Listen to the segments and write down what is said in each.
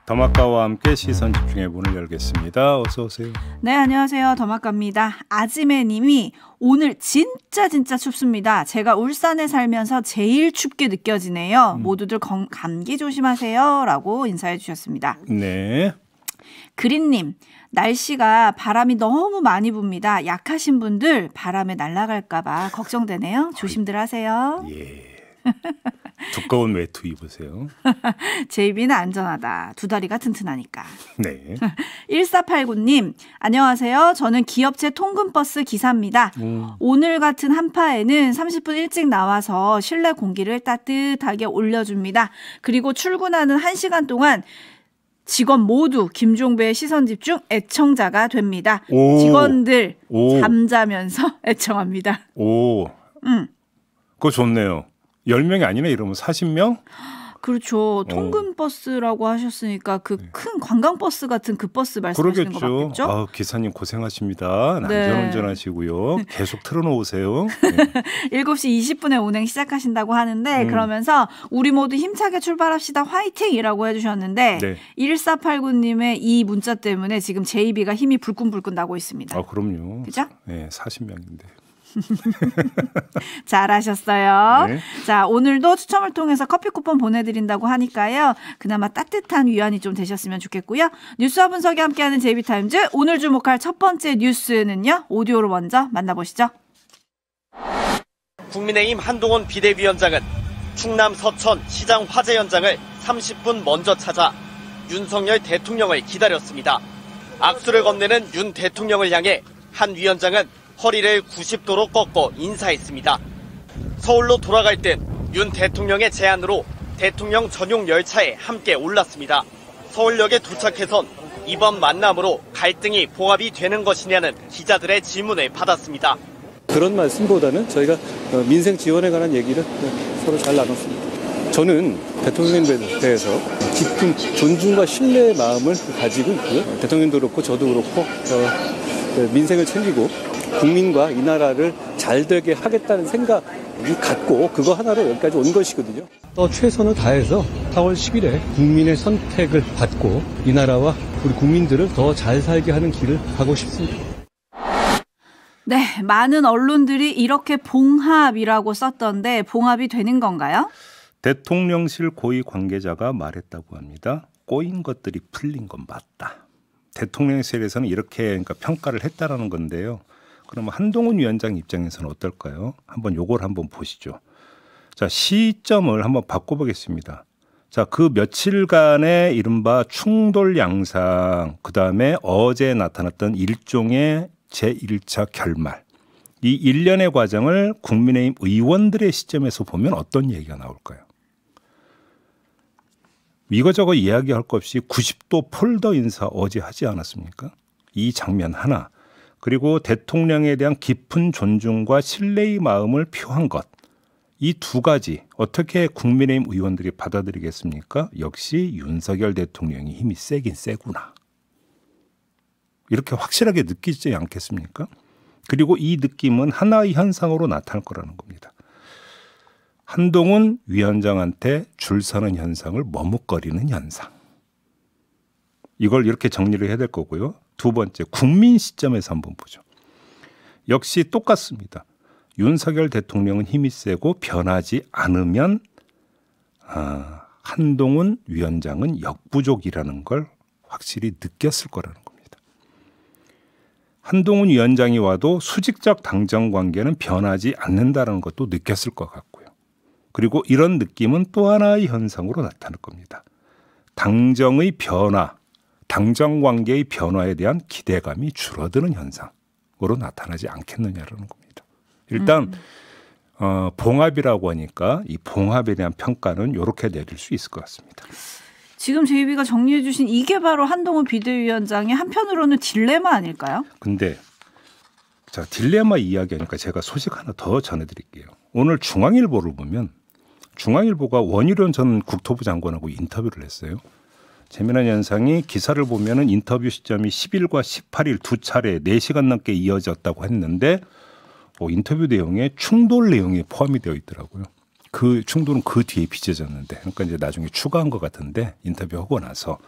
더마카와 함께 시선 집중의 문을 열겠습니다. 어서 오세요. 네, 안녕하세요. 더마카입니다. 아지매 님이 오늘 진짜 춥습니다. 제가 울산에 살면서 제일 춥게 느껴지네요. 모두들 감기 조심하세요. 라고 인사해 주셨습니다. 네. 그린님, 날씨가 바람이 너무 많이 붑니다. 약하신 분들 바람에 날아갈까 봐 걱정되네요. 조심들 하세요. 예. 두꺼운 외투 입으세요. 제이비는 안전하다. 두 다리가 튼튼하니까. 네. 1489님, 안녕하세요. 저는 기업체 통근버스 기사입니다. 오늘 같은 한파에는 30분 일찍 나와서 실내 공기를 따뜻하게 올려줍니다. 그리고 출근하는 1시간 동안 직원 모두 김종배의 시선집중 애청자가 됩니다. 직원들 잠자면서 애청합니다. 오, 그거 좋네요. 10명이 아니네 이러면 40명? 그렇죠. 통근버스라고 하셨으니까 그 큰 관광버스 같은 그 버스 말씀하시는 거 맞겠죠? 아, 기사님 고생하십니다. 안전운전하시고요. 계속 틀어놓으세요. 네. 7시 20분에 운행 시작하신다고 하는데 그러면서 우리 모두 힘차게 출발합시다. 화이팅이라고 해주셨는데 네. 1489님의 이 문자 때문에 지금 JB가 힘이 불끈불끈 나고 있습니다. 아, 그럼요. 그죠? 네, 40명인데. 잘하셨어요. 네. 자, 오늘도 추첨을 통해서 커피 쿠폰 보내드린다고 하니까요. 그나마 따뜻한 위안이 좀 되셨으면 좋겠고요. 뉴스와 분석이 함께하는 JB타임즈, 오늘 주목할 첫 번째 뉴스는요. 오디오로 먼저 만나보시죠. 국민의힘 한동훈 비대위원장은 충남 서천 시장 화재 현장을 30분 먼저 찾아 윤석열 대통령을 기다렸습니다. 악수를 건네는 윤 대통령을 향해 한 위원장은 허리를 90도로 꺾고 인사했습니다. 서울로 돌아갈 듯 윤 대통령의 제안으로 대통령 전용 열차에 함께 올랐습니다. 서울역에 도착해선 이번 만남으로 갈등이 봉합이 되는 것이냐는 기자들의 질문을 받았습니다. 그런 말씀보다는 저희가 민생 지원에 관한 얘기를 서로 잘 나눴습니다. 저는 대통령에 대해서 깊은 존중과 신뢰의 마음을 가지고 있고요. 대통령도 그렇고 저도 그렇고 민생을 챙기고 국민과 이 나라를 잘 되게 하겠다는 생각이 갖고 그거 하나로 여기까지 온 것이거든요. 또 최선을 다해서 4월 10일에 국민의 선택을 받고 이 나라와 우리 국민들을 더 잘 살게 하는 길을 가고 싶습니다. 네, 많은 언론들이 이렇게 봉합이라고 썼던데 봉합이 되는 건가요? 대통령실 고위 관계자가 말했다고 합니다. 꼬인 것들이 풀린 건 맞다. 대통령실에서는 이렇게 그러니까 평가를 했다라는 건데요. 그러면 한동훈 위원장 입장에서는 어떨까요? 한번 요걸 한번 보시죠. 자, 시점을 한번 바꿔보겠습니다. 자, 그 며칠간의 이른바 충돌 양상, 그다음에 어제 나타났던 일종의 제1차 결말. 이 일련의 과정을 국민의힘 의원들의 시점에서 보면 어떤 얘기가 나올까요? 이거저거 이야기할 것 없이 90도 폴더 인사 어제 하지 않았습니까? 이 장면 하나. 그리고 대통령에 대한 깊은 존중과 신뢰의 마음을 표한 것. 이 두 가지 어떻게 국민의힘 의원들이 받아들이겠습니까? 역시 윤석열 대통령이 힘이 세긴 세구나. 이렇게 확실하게 느끼지 않겠습니까? 그리고 이 느낌은 하나의 현상으로 나타날 거라는 겁니다. 한동훈 위원장한테 줄 서는 현상을 머뭇거리는 현상. 이걸 이렇게 정리를 해야 될 거고요. 두 번째, 국민 시점에서 한번 보죠. 역시 똑같습니다. 윤석열 대통령은 힘이 세고 변하지 않으면 한동훈 위원장은 역부족이라는 걸 확실히 느꼈을 거라는 겁니다. 한동훈 위원장이 와도 수직적 당정 관계는 변하지 않는다는 것도 느꼈을 것 같고요. 그리고 이런 느낌은 또 하나의 현상으로 나타날 겁니다. 당정의 변화, 당정 관계의 변화에 대한 기대감이 줄어드는 현상으로 나타나지 않겠느냐라는 겁니다. 일단 봉합이라고 하니까 이 봉합에 대한 평가는 이렇게 내릴 수 있을 것 같습니다. 지금 JB가 정리해 주신 이게 바로 한동훈 비대위원장의 한편으로는 딜레마 아닐까요? 근데 자, 딜레마 이야기하니까 제가 소식 하나 더 전해드릴게요. 오늘 중앙일보를 보면 중앙일보가 원희룡 전 국토부 장관하고 인터뷰를 했어요. 재미난 현상이 기사를 보면은 인터뷰 시점이 10일과 18일 두 차례 4시간 넘게 이어졌다고 했는데 인터뷰 내용에 충돌 내용이 포함이 되어 있더라고요. 그 충돌은 그 뒤에 빚어졌는데 그러니까 이제 나중에 추가한 것 같은데 인터뷰하고 나서.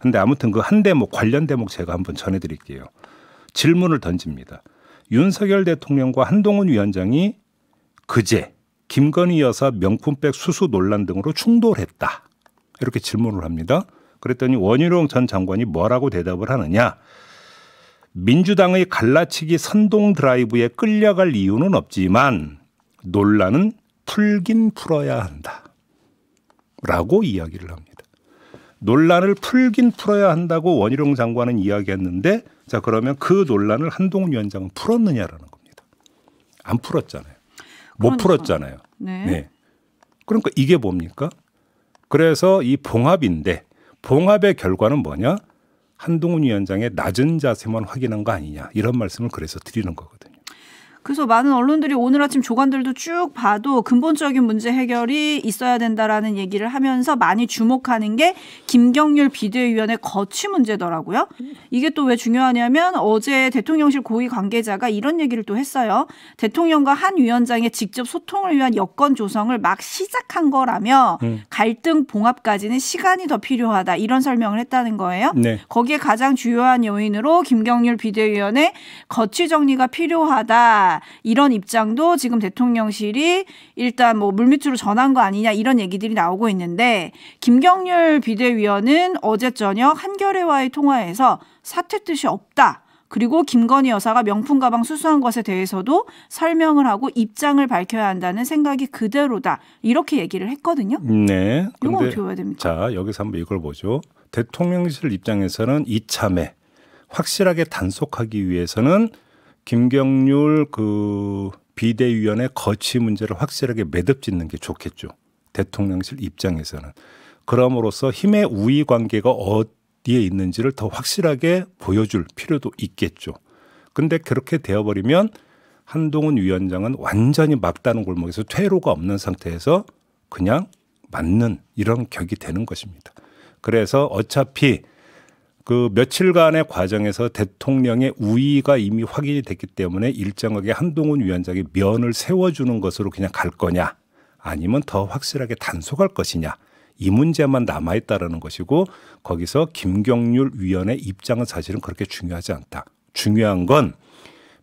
근데 아무튼 그 한 대목 관련 대목 제가 한번 전해드릴게요. 질문을 던집니다. 윤석열 대통령과 한동훈 위원장이 그제 김건희 여사 명품백 수수 논란 등으로 충돌했다. 이렇게 질문을 합니다. 그랬더니 원희룡 전 장관이 뭐라고 대답을 하느냐. 민주당의 갈라치기 선동 드라이브에 끌려갈 이유는 없지만 논란은 풀긴 풀어야 한다. 라고 이야기를 합니다. 논란을 풀긴 풀어야 한다고 원희룡 장관은 이야기했는데 자 그러면 그 논란을 한동훈 위원장은 풀었느냐라는 겁니다. 안 풀었잖아요. 못 풀었잖아요. 네. 그러니까 이게 뭡니까? 그래서 이 봉합인데 봉합의 결과는 뭐냐? 한동훈 위원장의 낮은 자세만 확인한 거 아니냐 이런 말씀을 그래서 드리는 거거든요. 그래서 많은 언론들이 오늘 아침 조간들도 쭉 봐도 근본적인 문제 해결이 있어야 된다라는 얘기를 하면서 많이 주목하는 게 김경률 비대위원의 거취 문제더라고요. 이게 또 왜 중요하냐면 어제 대통령실 고위 관계자가 이런 얘기를 또 했어요. 대통령과 한 위원장의 직접 소통을 위한 여건 조성을 막 시작한 거라며 갈등 봉합까지는 시간이 더 필요하다 이런 설명을 했다는 거예요. 네. 거기에 가장 주요한 요인으로 김경률 비대위원의 거취 정리가 필요하다. 이런 입장도 지금 대통령실이 일단 뭐 물밑으로 전한 거 아니냐 이런 얘기들이 나오고 있는데 김경률 비대위원은 어제 저녁 한겨레와의 통화에서 사퇴 뜻이 없다. 그리고 김건희 여사가 명품 가방 수수한 것에 대해서도 설명을 하고 입장을 밝혀야 한다는 생각이 그대로다. 이렇게 얘기를 했거든요. 네. 이거 어떻게 해야 됩니까? 자, 여기서 한번 이걸 보죠. 대통령실 입장에서는 이참에 확실하게 단속하기 위해서는 김경률 그 비대위원의 거취 문제를 확실하게 매듭짓는 게 좋겠죠. 대통령실 입장에서는. 그럼으로써 힘의 우위 관계가 어디에 있는지를 더 확실하게 보여줄 필요도 있겠죠. 근데 그렇게 되어버리면 한동훈 위원장은 완전히 막다른 골목에서 퇴로가 없는 상태에서 그냥 맞는 이런 격이 되는 것입니다. 그래서 어차피 그 며칠간의 과정에서 대통령의 우위가 이미 확인이 됐기 때문에 일정하게 한동훈 위원장의 면을 세워주는 것으로 그냥 갈 거냐 아니면 더 확실하게 단속할 것이냐 이 문제만 남아있다라는 것이고 거기서 김경률 위원의 입장은 사실은 그렇게 중요하지 않다. 중요한 건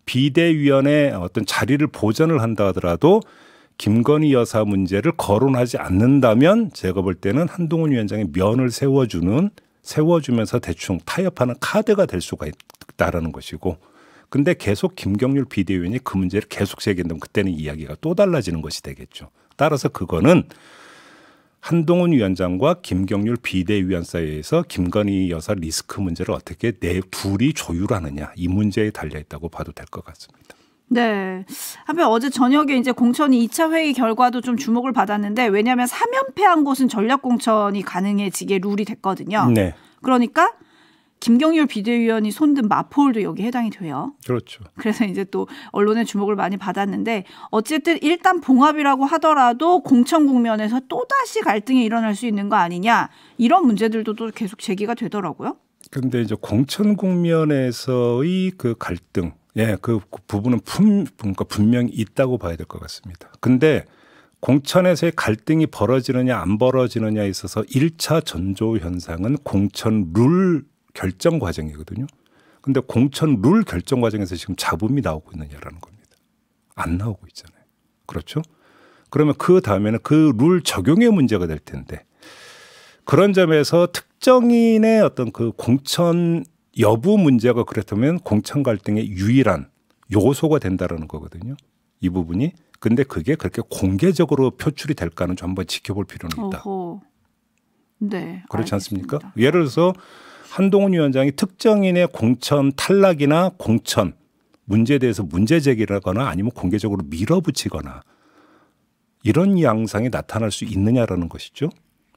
비대위원의 어떤 자리를 보전을 한다 하더라도 김건희 여사 문제를 거론하지 않는다면 제가 볼 때는 한동훈 위원장의 면을 세워주면서 대충 타협하는 카드가 될 수가 있다라는 것이고 근데 계속 김경률 비대위원이 그 문제를 계속 제기한다면 그때는 이야기가 또 달라지는 것이 되겠죠. 따라서 그거는 한동훈 위원장과 김경률 비대위원 사이에서 김건희 여사 리스크 문제를 어떻게 둘이 조율하느냐 이 문제에 달려있다고 봐도 될 것 같습니다. 네. 한편 어제 저녁에 이제 공천이 2차 회의 결과도 좀 주목을 받았는데 왜냐하면 3연패한 곳은 전략공천이 가능해지게 룰이 됐거든요. 네. 그러니까 김경률 비대위원이 손든 마포울도 여기 해당이 돼요. 그렇죠. 그래서 이제 또 언론의 주목을 많이 받았는데 어쨌든 일단 봉합이라고 하더라도 공천 국면에서 또다시 갈등이 일어날 수 있는 거 아니냐 이런 문제들도 또 계속 제기가 되더라고요. 그런데 이제 공천 국면에서의 그 갈등 그 부분은 그러니까 분명히 있다고 봐야 될 것 같습니다. 근데 공천에서의 갈등이 벌어지느냐 안 벌어지느냐에 있어서 1차 전조 현상은 공천 룰 결정 과정이거든요. 근데 공천 룰 결정 과정에서 지금 잡음이 나오고 있느냐라는 겁니다. 안 나오고 있잖아요. 그렇죠? 그러면 그 다음에는 그 룰 적용의 문제가 될 텐데 그런 점에서 특정인의 어떤 그 공천 여부 문제가 그렇다면 공천 갈등의 유일한 요소가 된다라는 거거든요. 이 부분이. 근데 그게 그렇게 공개적으로 표출이 될까는 좀 한번 지켜볼 필요는 있다. 어허. 네. 그렇지 알겠습니다. 않습니까? 예를 들어서 한동훈 위원장이 특정인의 공천 탈락이나 공천 문제에 대해서 문제 제기를 하거나 아니면 공개적으로 밀어붙이거나 이런 양상이 나타날 수 있느냐라는 것이죠.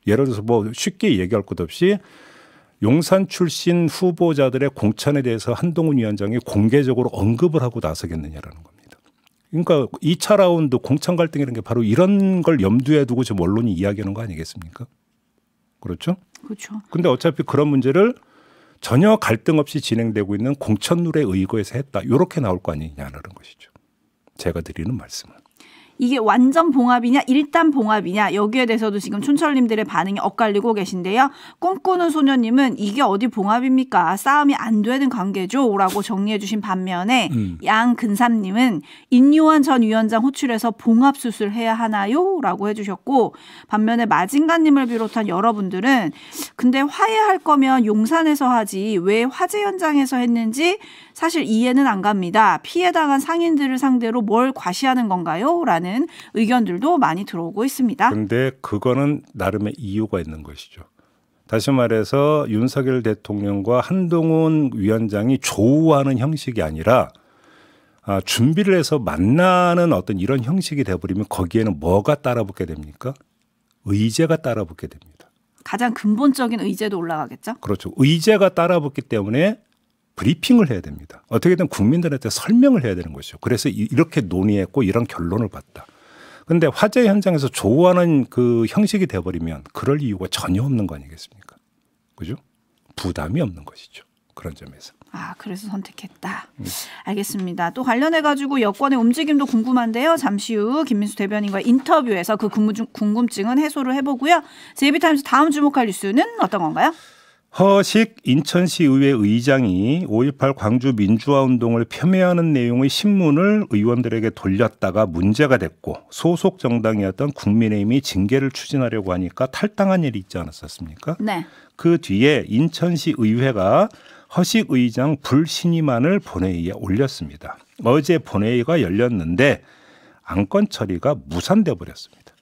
예를 들어서 뭐 쉽게 얘기할 것 없이 용산 출신 후보자들의 공천에 대해서 한동훈 위원장이 공개적으로 언급을 하고 나서겠느냐라는 겁니다. 그러니까 2차 라운드 공천 갈등이라는 게 바로 이런 걸 염두에 두고 지금 언론이 이야기하는 거 아니겠습니까? 그렇죠? 그렇죠. 근데 어차피 그런 문제를 전혀 갈등 없이 진행되고 있는 공천 룰에 의거해서 했다. 이렇게 나올 거 아니냐는 것이죠. 제가 드리는 말씀은. 이게 완전 봉합이냐 일단 봉합이냐 여기에 대해서도 지금 촌철님들의 반응이 엇갈리고 계신데요. 꿈꾸는 소녀님은 이게 어디 봉합입니까? 싸움이 안 되는 관계죠 라고 정리해 주신 반면에 양근삼님은 인요한 전 위원장 호출해서 봉합수술 해야 하나요? 라고 해주셨고 반면에 마징가님을 비롯한 여러분들은 근데 화해할 거면 용산에서 하지 왜 화재 현장에서 했는지 사실 이해는 안 갑니다. 피해당한 상인들을 상대로 뭘 과시하는 건가요? 라는 의견들도 많이 들어오고 있습니다. 그런데 그거는 나름의 이유가 있는 것이죠. 다시 말해서 윤석열 대통령과 한동훈 위원장이 조우하는 형식이 아니라 준비를 해서 만나는 어떤 이런 형식이 돼버리면 거기에는 뭐가 따라붙게 됩니까? 의제가 따라붙게 됩니다. 가장 근본적인 의제도 올라가겠죠? 그렇죠. 의제가 따라붙기 때문에 브리핑을 해야 됩니다. 어떻게든 국민들한테 설명을 해야 되는 것이죠. 그래서 이렇게 논의했고 이런 결론을 봤다. 그런데 화재 현장에서 조우하는 그 형식이 돼버리면 그럴 이유가 전혀 없는 거 아니겠습니까? 그죠? 부담이 없는 것이죠. 그런 점에서. 그래서 선택했다. 알겠습니다. 또 관련해가지고 여권의 움직임도 궁금한데요. 잠시 후 김민수 대변인과 인터뷰에서 그 궁금증은 해소를 해보고요. JB타임즈 다음 주목할 뉴스는 어떤 건가요? 허식 인천시 의회 의장이 5.18 광주 민주화운동을 폄훼하는 내용의 신문을 의원들에게 돌렸다가 문제가 됐고 소속 정당이었던 국민의힘이 징계를 추진하려고 하니까 탈당한 일이 있지 않았었습니까? 네. 그 뒤에 인천시 의회가 허식 의장 불신임안을 본회의에 올렸습니다. 어제 본회의가 열렸는데 안건 처리가 무산돼 버렸습니다.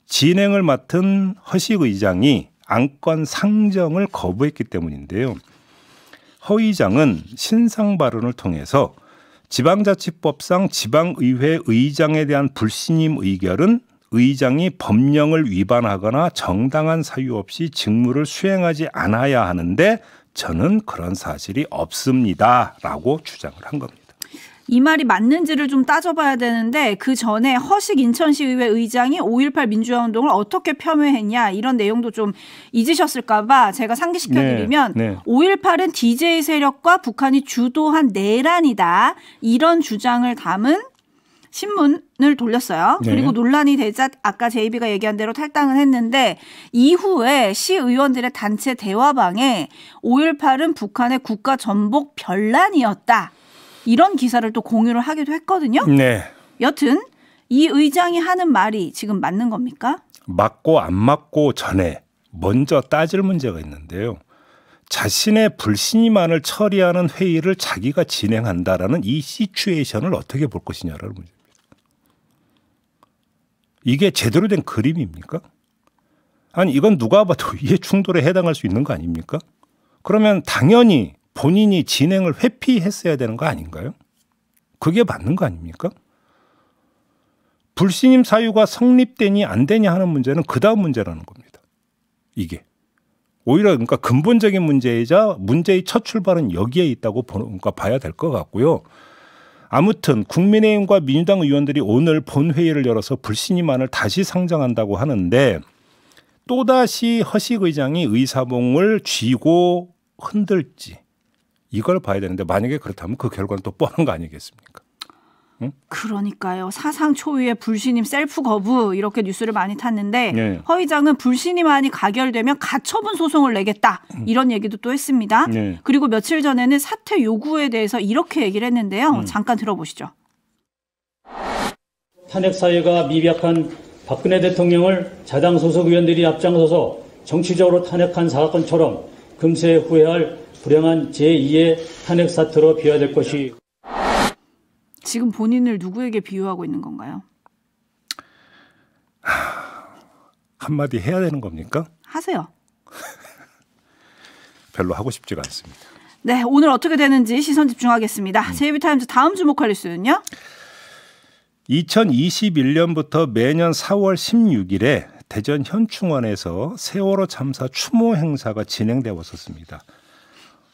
진행을 맡은 허식 의장이 안건 상정을 거부했기 때문인데요. 허 의장은 신상 발언을 통해서 지방자치법상 지방의회 의장에 대한 불신임 의결은 의장이 법령을 위반하거나 정당한 사유 없이 직무를 수행하지 않아야 하는데 저는 그런 사실이 없습니다라고 주장을 한 겁니다. 이 말이 맞는지를 좀 따져봐야 되는데 그 전에 허식 인천시의회 의장이 5.18 민주화운동을 어떻게 폄훼했냐 이런 내용도 좀 잊으셨을까 봐 제가 상기시켜드리면 5.18은 DJ 세력과 북한이 주도한 내란이다 이런 주장을 담은 신문을 돌렸어요. 그리고 논란이 되자 아까 JB가 얘기한 대로 탈당을 했는데 이후에 시의원들의 단체 대화방에 5.18은 북한의 국가 전복 변란이었다. 이런 기사를 또 공유를 하기도 했거든요. 네. 여튼 이 의장이 하는 말이 지금 맞는 겁니까? 맞고 안 맞고 전에 먼저 따질 문제가 있는데요. 자신의 불신임안을 처리하는 회의를 자기가 진행한다라는 이 시츄에이션을 어떻게 볼 것이냐라는 문제입니다. 이게 제대로 된 그림입니까? 아니 이건 누가 봐도 이해 충돌에 해당할 수 있는 거 아닙니까? 그러면 당연히 본인이 진행을 회피했어야 되는 거 아닌가요? 그게 맞는 거 아닙니까? 불신임 사유가 성립되니 안 되냐 하는 문제는 그다음 문제라는 겁니다. 이게. 오히려 그러니까 근본적인 문제이자 문제의 첫 출발은 여기에 있다고 그러니까 봐야 될 것 같고요. 아무튼 국민의힘과 민주당 의원들이 오늘 본회의를 열어서 불신임안을 다시 상정한다고 하는데 또다시 허식 의장이 의사봉을 쥐고 흔들지. 이걸 봐야 되는데 만약에 그렇다면 그 결과는 또 뻔한 거 아니겠습니까? 응? 그러니까요. 사상 초유의 불신임 셀프 거부 이렇게 뉴스를 많이 탔는데 허 의장은 불신임안이 가결되면 가처분 소송을 내겠다 이런 얘기도 또 했습니다. 그리고 며칠 전에는 사퇴 요구에 대해서 이렇게 얘기를 했는데요. 잠깐 들어보시죠. 탄핵 사유가 미비약한 박근혜 대통령을 자당 소속 의원들이 앞장서서 정치적으로 탄핵한 사건처럼 금세 후회할 불행한 제2의 탄핵 사태로 비화될 것이. 지금 본인을 누구에게 비유하고 있는 건가요? 한마디 해야 되는 겁니까? 하세요. 별로 하고 싶지가 않습니다. 네, 오늘 어떻게 되는지 시선 집중하겠습니다. JB타임즈 다음 주목할 뉴스는요? 2021년부터 매년 4월 16일에 대전 현충원에서 세월호 참사 추모 행사가 진행되어 왔었습니다.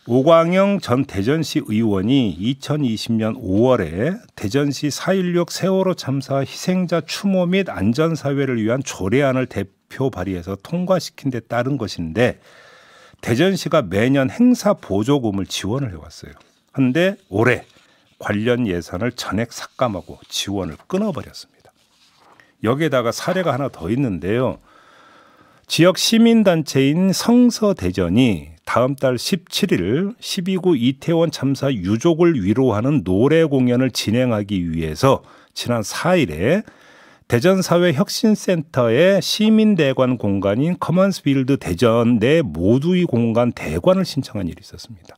오광영 전 대전시 의원이 2020년 5월에 대전시 4.16 세월호 참사 희생자 추모 및 안전사회를 위한 조례안을 대표 발의해서 통과시킨 데 따른 것인데 대전시가 매년 행사 보조금을 지원을 해왔어요. 그런데 올해 관련 예산을 전액 삭감하고 지원을 끊어버렸습니다. 여기에다가 사례가 하나 더 있는데요. 지역 시민단체인 성서대전이 다음 달 17일 12구 이태원 참사 유족을 위로하는 노래 공연을 진행하기 위해서 지난 4일에 대전사회혁신센터의 시민대관 공간인 커먼스필드 대전 내 모두의 공간 대관을 신청한 일이 있었습니다.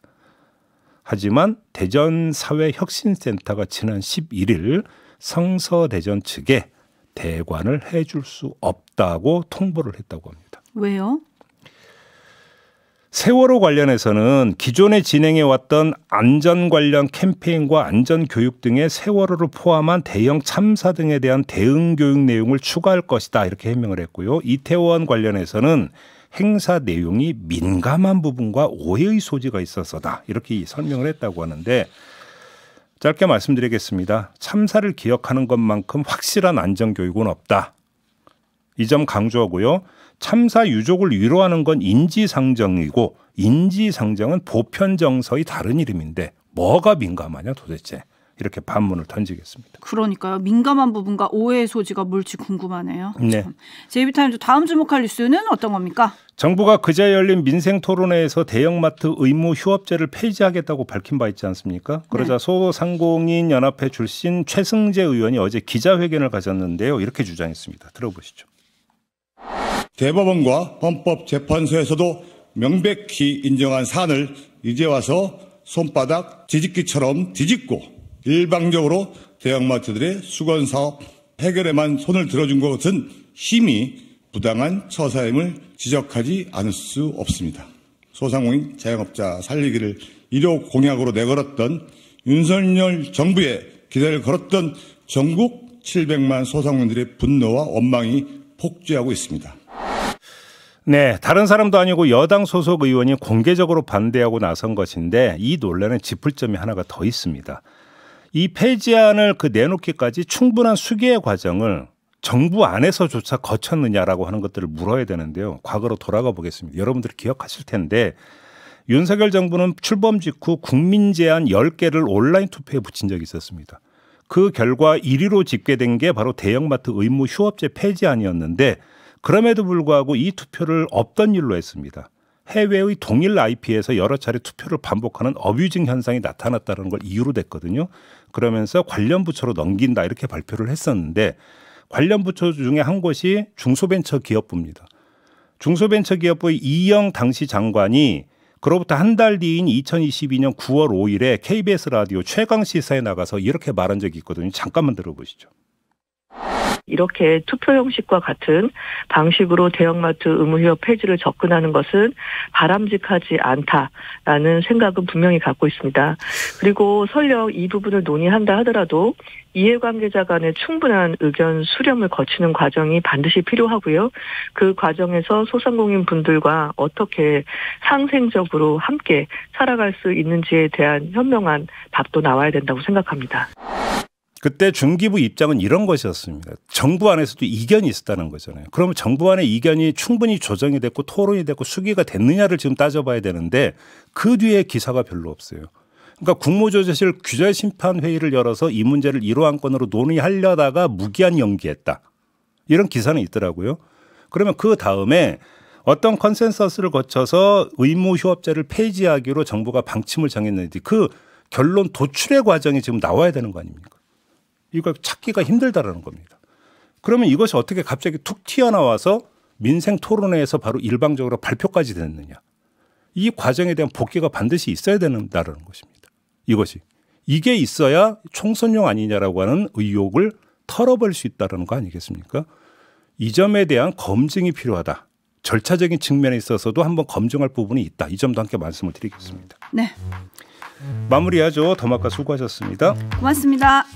하지만 대전사회혁신센터가 지난 11일 성서대전 측에 대관을 해줄 수 없다고 통보를 했다고 합니다. 왜요? 세월호 관련해서는 기존에 진행해왔던 안전 관련 캠페인과 안전교육 등의 세월호를 포함한 대형 참사 등에 대한 대응 교육 내용을 추가할 것이다 이렇게 해명을 했고요. 이태원 관련해서는 행사 내용이 민감한 부분과 오해의 소지가 있어서다 이렇게 설명을 했다고 하는데 짧게 말씀드리겠습니다. 참사를 기억하는 것만큼 확실한 안전교육은 없다. 이 점 강조하고요. 참사 유족을 위로하는 건 인지상정이고 인지상정은 보편정서의 다른 이름인데 뭐가 민감하냐 도대체 이렇게 반문을 던지겠습니다. 그러니까요. 민감한 부분과 오해의 소지가 뭘지 궁금하네요. 네. JB타임즈 다음 주목할 뉴스는 어떤 겁니까? 정부가 그제 열린 민생토론회에서 대형마트 의무 휴업제를 폐지하겠다고 밝힌 바 있지 않습니까? 그러자 소상공인 연합회 출신 최승재 의원이 어제 기자회견을 가졌는데요. 이렇게 주장했습니다. 들어보시죠. 대법원과 헌법재판소에서도 명백히 인정한 사안을 이제 와서 손바닥 뒤집기처럼 뒤집고 일방적으로 대형마트들의 수건사업 해결에만 손을 들어준 것은 심히 부당한 처사임을 지적하지 않을 수 없습니다. 소상공인 자영업자 살리기를 1호 공약으로 내걸었던 윤석열 정부의 기대를 걸었던 전국 700만 소상공인들의 분노와 원망이 폭주하고 있습니다. 네, 다른 사람도 아니고 여당 소속 의원이 공개적으로 반대하고 나선 것인데 이 논란에 짚을 점이 하나가 더 있습니다. 이 폐지안을 내놓기까지 충분한 수기의 과정을 정부 안에서조차 거쳤느냐라고 하는 것들을 물어야 되는데요. 과거로 돌아가 보겠습니다. 여러분들이 기억하실 텐데 윤석열 정부는 출범 직후 국민 제안 10개를 온라인 투표에 붙인 적이 있었습니다. 그 결과 1위로 집계된 게 바로 대형마트 의무 휴업제 폐지안이었는데 그럼에도 불구하고 이 투표를 없던 일로 했습니다. 해외의 동일 IP에서 여러 차례 투표를 반복하는 어뷰징 현상이 나타났다는 걸 이유로 댔거든요. 그러면서 관련 부처로 넘긴다 이렇게 발표를 했었는데 관련 부처 중에 한 곳이 중소벤처기업부입니다. 중소벤처기업부의 이영 당시 장관이 그로부터 한 달 뒤인 2022년 9월 5일에 KBS 라디오 최강시사에 나가서 이렇게 말한 적이 있거든요. 잠깐만 들어보시죠. 이렇게 투표 형식과 같은 방식으로 대형마트 의무휴업 폐지를 접근하는 것은 바람직하지 않다라는 생각은 분명히 갖고 있습니다. 그리고 설령 이 부분을 논의한다 하더라도 이해관계자 간의 충분한 의견 수렴을 거치는 과정이 반드시 필요하고요. 그 과정에서 소상공인 분들과 어떻게 상생적으로 함께 살아갈 수 있는지에 대한 현명한 답도 나와야 된다고 생각합니다. 그때 중기부 입장은 이런 것이었습니다. 정부 안에서도 이견이 있었다는 거잖아요. 그러면 정부 안에 이견이 충분히 조정이 됐고 토론이 됐고 수기가 됐느냐를 지금 따져봐야 되는데 그 뒤에 기사가 별로 없어요. 그러니까 국무조정실 규제심판회의를 열어서 이 문제를 1호 안건으로 논의하려다가 무기한 연기했다. 이런 기사는 있더라고요. 그러면 그 다음에 어떤 컨센서스를 거쳐서 의무휴업제를 폐지하기로 정부가 방침을 정했는지 그 결론 도출의 과정이 지금 나와야 되는 거 아닙니까? 이거 찾기가 힘들다라는 겁니다. 그러면 이것이 어떻게 갑자기 툭 튀어나와서 민생 토론회에서 바로 일방적으로 발표까지 됐느냐. 이 과정에 대한 복귀가 반드시 있어야 된다는 것입니다. 이게 있어야 총선용 아니냐라고 하는 의혹을 털어버릴 수 있다는 거 아니겠습니까? 이 점에 대한 검증이 필요하다. 절차적인 측면에 있어서도 한번 검증할 부분이 있다. 이 점도 함께 말씀을 드리겠습니다. 네. 마무리하죠. 더마카 수고하셨습니다. 고맙습니다.